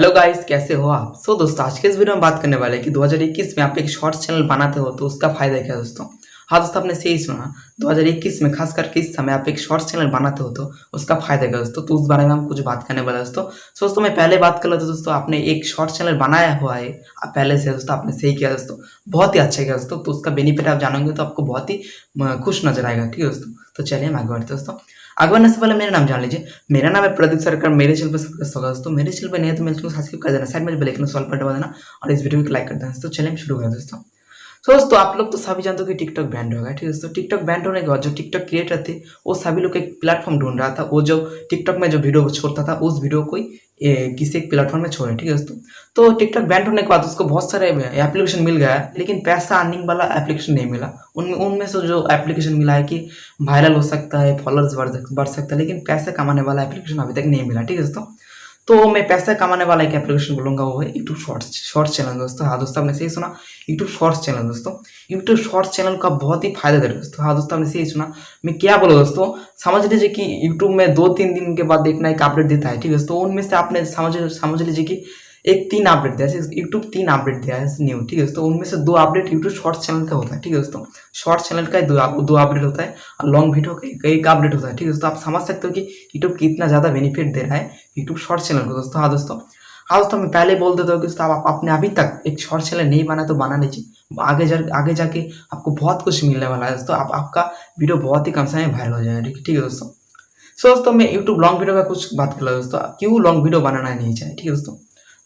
Hello guys, कैसे हो आप। दोस्तों, आज के इस वीडियो में बात करने वाले हैं कि 2021 में आप एक शॉर्ट्स चैनल बनाते हो तो उसका फायदा क्या है दोस्तों। हाँ दोस्तों, आपने सही सुना। 2021 में खास करके इस समय आप एक शॉर्ट्स चैनल बनाते हो तो उसका फायदा क्या है दोस्तों, तो उस बारे में हम कुछ बात करने वाले हैं दोस्तों। दोस्तों, मैं पहले बात कर लेता हूं दोस्तों। आपने एक शॉर्ट्स चैनल बनाया हुआ है, आप पहले से दोस्तों आपने सही किया दोस्तों, बहुत ही अच्छा किया दोस्तों। तो उसका बेनिफिट आप जानोगे तो आपको बहुत ही खुश नजर आएगा। ठीक है दोस्तों, तो चलिए हम आगे बढ़ते हैं दोस्तों। आगे बढ़ने से पहले मेरा नाम जान लीजिए। मेरा नाम है प्रदीप सरकार। मेरे चैनल पर सबका स्वागत है दोस्तों। मेरे चैनल पर नहीं है तो मेरे चैनल को सब्सक्राइब कर देना, साइड में बेल आइकन सॉल पर दबा देना और इस वीडियो को लाइक कर देना। तो चलिए हम शुरू करें दोस्तों। दोस्तों, आप लोग तो सभी जानते हो कि टिकटॉक बैंड हो गया। ठीक है दोस्तों, टिकटॉक बैंड होने के बाद जो टिकटॉक क्रिएटर थे वो सभी लोग एक प्लेटफॉर्म ढूंढ रहा था। वो जो टिकटॉक में जो वीडियो छोड़ता था उस वीडियो को किसी एक प्लेटफॉर्म में छोड़े। ठीक है दोस्तों, तो टिकटॉक बैंड होने के बाद उसको बहुत सारे एप्लीकेशन मिल गया, लेकिन पैसा अर्निंग वाला एप्लीकेशन नहीं मिला। उनमें उनमें से जो एप्लीकेशन मिला है कि वायरल हो सकता है, फॉलोअर्स बढ़ सकता है, लेकिन पैसे कमाने वाला एप्लीकेशन अभी तक नहीं मिला। ठीक है दोस्तों, तो मैं पैसा कमाने वाला एक एप्लीकेशन बोलूंगा, वो है यूट्यूब शॉर्ट्स चैनल दोस्तों। हाँ दोस्तों, आपने सही सुना, यूट्यूब शॉर्ट्स चैनल दोस्तों। यूट्यूब शॉर्ट्स चैनल का बहुत ही फायदा दे रहा है दोस्तों। हाँ दोस्तों, आपने सही सुना। मैं क्या बोला दोस्तों, समझ लीजिए कि यूट्यूब में 2-3 दिन के बाद देखना एक अपडेट देता है। ठीक है दोस्तों, उनमें से आपने समझ लीजिए कि एक 3 अपडेट दिया है यूट्यूब, 3 अपडेट दिया है न्यू। ठीक है दोस्तों, उनमें से 2 अपडेट यूट्यूब शॉर्ट्स चैनल का होता है। ठीक है दोस्तों, शॉर्ट्स चैनल का दो अपडेट होता है और लॉन्ग वीडियो का एक अपडेट होता है। ठीक है दोस्तों, आप समझ सकते हो कि यूट्यूब कितना ज्यादा बेनिफिट दे रहा है यूट्यूब शॉर्ट्स चैनल को दोस्तों। हाँ दोस्तों, मैं पहले बोल देता हूँ कि दोस्तों आप आपने अभी तक एक शॉर्ट चैनल नहीं बना तो बना लीजिए। आगे जाके आपको बहुत कुछ मिलने वाला है दोस्तों। आपका वीडियो बहुत ही कम समय में वायरल हो जाएगा। ठीक है दोस्तों। दोस्तों, मैं यूट्यूब लॉन्ग वीडियो का कुछ बात कर रहा हूँ दोस्तों। क्यों लॉन्ग वीडियो बनाना नहीं चाहिए। ठीक है दोस्तों,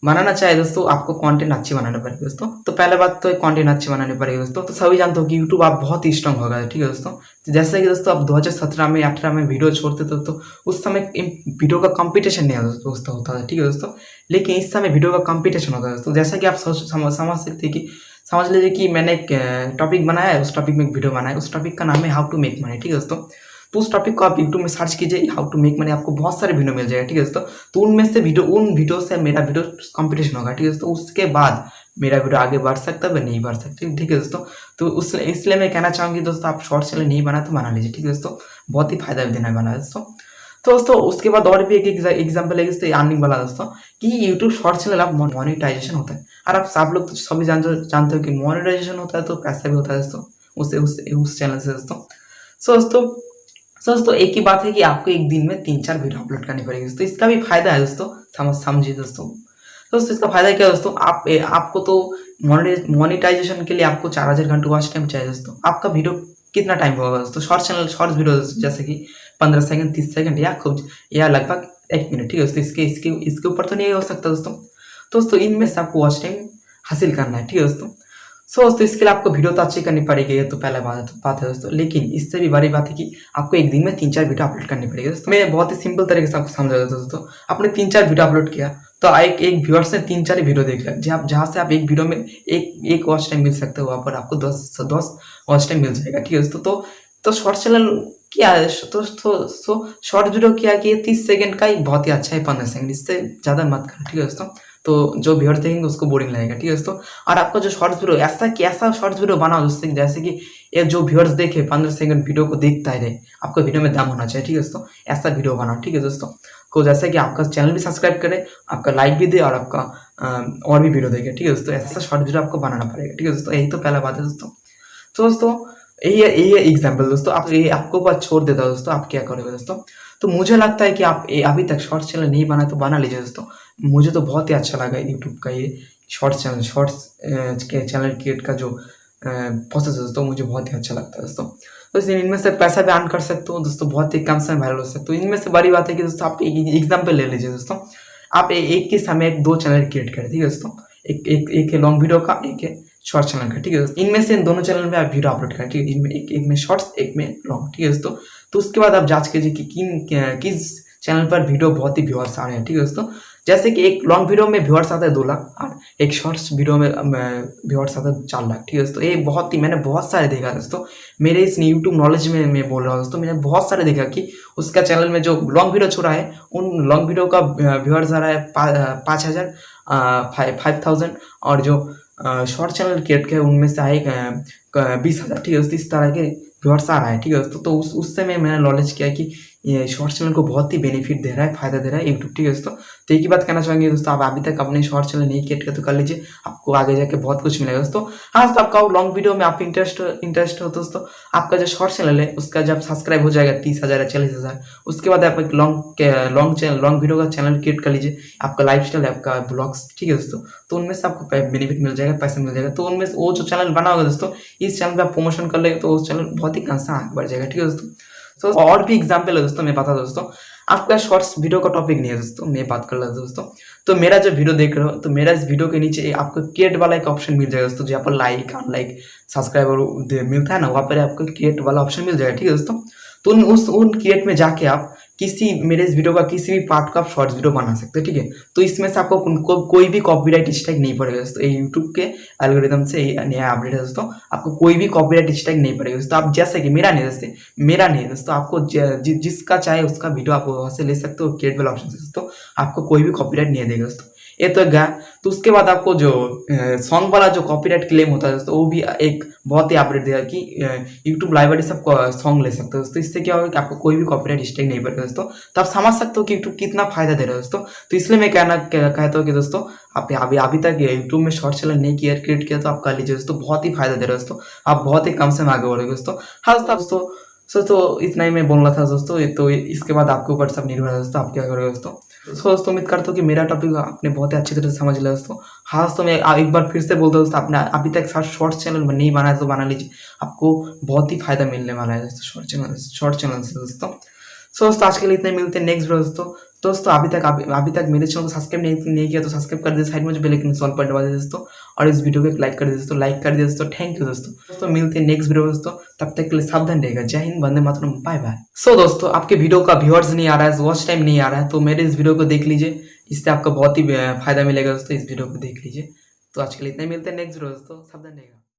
बनाना चाहिए दोस्तों, आपको कंटेंट अच्छी बनाने पड़ेगी दोस्तों। तो पहले बात तो कंटेंट अच्छी बनाने पड़ेगी दोस्तों। तो सभी जानते हो कि यूट्यूब आप बहुत ही स्ट्रांग होगा। ठीक है दोस्तों, तो जैसे कि दोस्तों आप 2017 में 18 में वीडियो छोड़ते थे तो उस समय वीडियो का कंपटीशन नहीं होता था। ठीक है दोस्तों, लेकिन इस समय वीडियो का कंपटीशन होता है दोस्तों। जैसा कि आप समझ सकते हैं कि समझ लीजिए कि मैंने एक टॉपिक बनाया है, उस टॉपिक में एक वीडियो बनाया, उस टॉपिक का नाम है हाउ टू मेक मनी। ठीक है दोस्तों, तो उस टॉपिक को आप यूट्यूब में सर्च कीजिए, हाउ टू मेक मनी, आपको बहुत सारे वीडियो मिल जाएगा। ठीक है दोस्तों, तो उन वीडियो से मेरा वीडियो कंपटीशन होगा। ठीक है दोस्तों, उसके बाद मेरा वीडियो आगे बढ़ सकता है, नहीं बढ़ सकता। ठीक है दोस्तों, तो इसलिए मैं कहना चाहूंगी दोस्तों, आप शॉर्ट चैनल नहीं बना तो बना लीजिए। ठीक है दोस्तों, बहुत ही फायदा देने वाला है दोस्तों। तो दोस्तों उसके बाद और भी एक एग्जाम्पल है दोस्तों अर्निंग वाला दोस्तों, कि यूट्यूब शॉर्ट चैनल आप मोनेटाइजेशन होता है। और आप सब लोग तो सभी जानते हो कि मोनेटाइजेशन होता है तो पैसा भी होता है दोस्तों उस चैनल से दोस्तों। दोस्तों एक ही बात है कि आपको एक दिन में 3-4 वीडियो अपलोड करनी पड़ेगी दोस्तों। इसका भी फायदा है दोस्तों, समझिए दोस्तों इसका फायदा क्या है दोस्तों, आपको तो मोनेटाइजेशन के लिए आपको 4000 घंटे वॉच टाइम चाहिए दोस्तों। आपका वीडियो कितना टाइम होगा दोस्तों, शॉर्ट वीडियो जैसे कि 15 सेकंड, 30 सेकंड या लगभग 1 मिनट। ठीक है दोस्तों, इसके ऊपर तो नहीं हो सकता दोस्तों इनमें से आपको वॉच टाइम हासिल करना है। ठीक है दोस्तों, दोस्तों इसके लिए आपको वीडियो तो अच्छी करनी पड़ेगी, ये तो पहला बात है दोस्तों। लेकिन इससे भी बड़ी बात है कि आपको एक दिन में 3-4 वीडियो अपलोड करनी पड़ेगी दोस्तों। मैं बहुत ही सिंपल तरीके से आपको समझा देता हूं दोस्तों। आपने 3-4 वीडियो अपलोड किया तो एक व्यूअर्स ने 3-4 वीडियो देख लिया, जहाँ से आप एक वीडियो में एक वॉच टाइम मिल सकता है, वहाँ पर आपको 10 वॉच टाइम मिल जाएगा। ठीक है दोस्तों, तो शॉर्ट चैनल क्या है दोस्तों, शॉर्ट वीडियो क्या है कि 30 सेकंड का ही बहुत ही अच्छा है, 15 सेकंड, इससे ज्यादा मत करना। ठीक है दोस्तों, तो जो व्यूअर देखेंगे उसको बोरिंग लगेगा। ठीक है दोस्तों, और आपका जो शॉर्ट्स वीडियो ऐसा शॉर्ट्स वीडियो बनाओ जिससे जैसे कि ये जो व्यूअर्स देखे 15 सेकंड वीडियो को देखता है रहे, आपका वीडियो में दम होना चाहिए। ठीक है दोस्तों, ऐसा वीडियो बनाओ। ठीक है दोस्तों, को जैसे कि आपका चैनल भी सब्सक्राइब करे, आपका लाइक भी दे और आपका और भी वीडियो देखे। ठीक है दोस्तों, ऐसा शॉर्ट वीडियो आपको बनाना पड़ेगा। ठीक है दोस्तों, यही तो पहला बात है दोस्तों। तो दोस्तों यही है एग्जाम्पल दोस्तों। आपको बात छोड़ देता है दोस्तों, आप क्या करोगे दोस्तों। तो मुझे लगता है कि आप अभी तक शॉर्ट चैनल नहीं बना तो बना लीजिए दोस्तों। मुझे तो बहुत ही अच्छा लगा यूट्यूब का ये शॉर्ट्स के चैनल क्रिएट का जो प्रोसेस है दोस्तों, मुझे बहुत ही अच्छा लगता है दोस्तों। तो इसलिए इनमें से पैसा भी अर्न कर सकते हो दोस्तों, बहुत ही कम समय वायरल हो सकते हो। इनमें से बड़ी बात है कि दोस्तों आप एक एग्जाम्पल ले लीजिए दोस्तों। आप एक ही समय 2 चैनल क्रिएट करें। ठीक है दोस्तों, एक है लॉन्ग वीडियो का, एक है शॉर्ट चैनल का। ठीक है दोस्तों, इनमें से इन दोनों चैनल में आप वीडियो अपलोड करें। ठीक है, इनमें एक में शॉर्ट्स, एक में लॉन्ग। ठीक है दोस्तों, तो उसके बाद आप जांच कीजिए कि किस चैनल पर वीडियो बहुत ही व्यूअर्स आ रहे हैं। ठीक है दोस्तों, जैसे कि एक लॉन्ग वीडियो में व्यूअर्स आता है 2 लाख और एक शॉर्ट्स वीडियो में व्यूअर्स आता है 4 लाख। ठीक है दोस्तों, ये मैंने बहुत सारे देखा दोस्तों। मेरे इस यूट्यूब नॉलेज में मैं बोल रहा हूँ दोस्तों, मैंने बहुत सारे देखा कि उसका चैनल में जो लॉन्ग वीडियो छोड़ा है, उन लॉन्ग वीडियो का व्यूअर्स आ रहा है 5000, 5000, और जो शॉर्ट चैनल क्रिएट किया उनमें से आए 20,000। ठीक है दोस्तों, इस तरह के व्यूअर्स आ रहा है, ठीक है दोस्तों। तो उससे मैंने नॉलेज किया कि ये शॉर्ट चैनल को बहुत ही बेनिफिट दे रहा है, फ़ायदा दे रहा है यूट्यूब, ठीक है दोस्तों। तो एक ही बात कहना चाहेंगे दोस्तों, आप अभी तक अपने शॉर्ट चैनल नहीं क्रिएट किया तो कर लीजिए, आपको आगे जाके बहुत कुछ मिलेगा दोस्तों। हाँ दोस्तों, आपका लॉन्ग वीडियो में आप इंटरेस्ट हो दोस्तों, आपका जो शॉर्ट चैनल है उसका जब सब्सक्राइब हो जाएगा 30,000 या 40,000, उसके बाद आप एक लॉन्ग वीडियो का चैनल क्रिएट कर लीजिए, आपका लाइफस्टाइल है, आपका ब्लॉग्स, ठीक है दोस्तों। तो उनमें से आपको बेनिफिट मिल जाएगा, पैसा मिल जाएगा। तो उनमें से वो जो चैनल बना होगा दोस्तों, इस चैनल पे आप प्रमोशन कर लेंगे तो उस चैनल बहुत ही कंसा आगे बढ़ जाएगा, ठीक है दोस्तों। तो और भी एग्जाम्पल है दोस्तों, मैं बता दोस्तों, आपका शॉर्ट्स वीडियो का टॉपिक नहीं है दोस्तों, मैं बात कर रहा हूँ दोस्तों। तो मेरा जो वीडियो देख रहे हो, तो मेरा इस वीडियो के नीचे आपको क्रिएट वाला एक ऑप्शन मिल जाएगा दोस्तों, जहाँ पर लाइक अनलाइक सब्सक्राइबर मिलता है ना, वहाँ पर आपको क्रिएट वाला ऑप्शन मिल जाएगा, ठीक है दोस्तों। तो उन क्रिएट में जाके आप किसी मेरे इस वीडियो का किसी भी पार्ट का आप शॉर्ट्स वीडियो बना सकते हैं, ठीक है। तो इसमें से आपको कोई भी कॉपीराइट स्ट्राइक नहीं पड़ेगा दोस्तों, ये यूट्यूब के एल्गोरिदम से नया अपडेट है दोस्तों, आपको कोई भी कॉपीराइट स्ट्राइक नहीं पड़ेगा दोस्तों। आप जैसे कि मेरा नहीं दोस्तों, आपको जिसका चाहे उसका वीडियो आप वहाँ से ले सकते हो, क्रिएट वाला ऑप्शन से दोस्तों, आपको कोई भी कॉपीराइट नहीं देगा दोस्तों। ये तो गया। तो उसके बाद आपको जो सॉन्ग वाला जो कॉपीराइट क्लेम होता है दोस्तों, वो भी एक बहुत ही अपडेट देगा कि यूट्यूब लाइब्रेरी से आप सॉन्ग ले सकते हो दोस्तों। इससे क्या होगा कि आपको कोई भी कॉपीराइट स्ट्राइक नहीं पड़ेगा दोस्तों। तो आप समझ सकते हो कि यूट्यूब कितना फायदा दे रहा है दोस्तों। तो इसलिए मैं कहता हूँ कि दोस्तों, आप अभी तक यूट्यूब में शॉर्ट चैनल नहीं क्रिएट किया तो आप कर लीजिए दोस्तों, बहुत ही फायदा दे रहा है दोस्तों। आप बहुत ही कम समय आगे बढ़ोगे दोस्तों। हाँ दोस्तों, तो इतना ही मैं बोलना था दोस्तों। तो इसके बाद आपके ऊपर सब निर्भर है दोस्तों, आप क्या करोगे दोस्तों। दोस्तों उम्मीद करता हूँ कि मेरा टॉपिक आपने बहुत ही अच्छी तरह से समझ लिया दोस्तों। हाँ दोस्तों, मैं एक बार फिर से बोलता हूँ दोस्तों, आपने अभी तक शॉर्ट्स चैनल नहीं बनाया तो बना लीजिए, आपको बहुत ही फायदा मिलने वाला है दोस्तों शॉर्ट चैनल से दोस्तों। दोस्तों आज के लिए इतने मिलते हैं नेक्स्ट वीडियो दोस्तों। अभी तक मेरे चैनल को सब्सक्राइब नहीं किया तो सब्सक्राइब कर दीजिए, साइड में जो बेल आइकन सॉल्व पर दबा दीजिए दोस्तों, और इस वीडियो को एक लाइक कर दीजिए दोस्तों। थैंक यू दोस्तों। मिलते हैं नेक्स्ट वीडियो दोस्तों, तब तक के लिए सावधान रहेगा। जय हिंद, वंदे मातरम, बाय बाय। दोस्तों, आपके वीडियो का व्यूअर्स नहीं आ रहा है, वॉच टाइम नहीं आ रहा है, तो मेरे इस वीडियो को देख लीजिए, इससे आपका बहुत ही फायदा मिलेगा दोस्तों। इस वीडियो को देख लीजिए। तो आज के लिए इतने मिलते हैं नेक्स्ट वीडियो दोस्तों, सावधान रहेगा।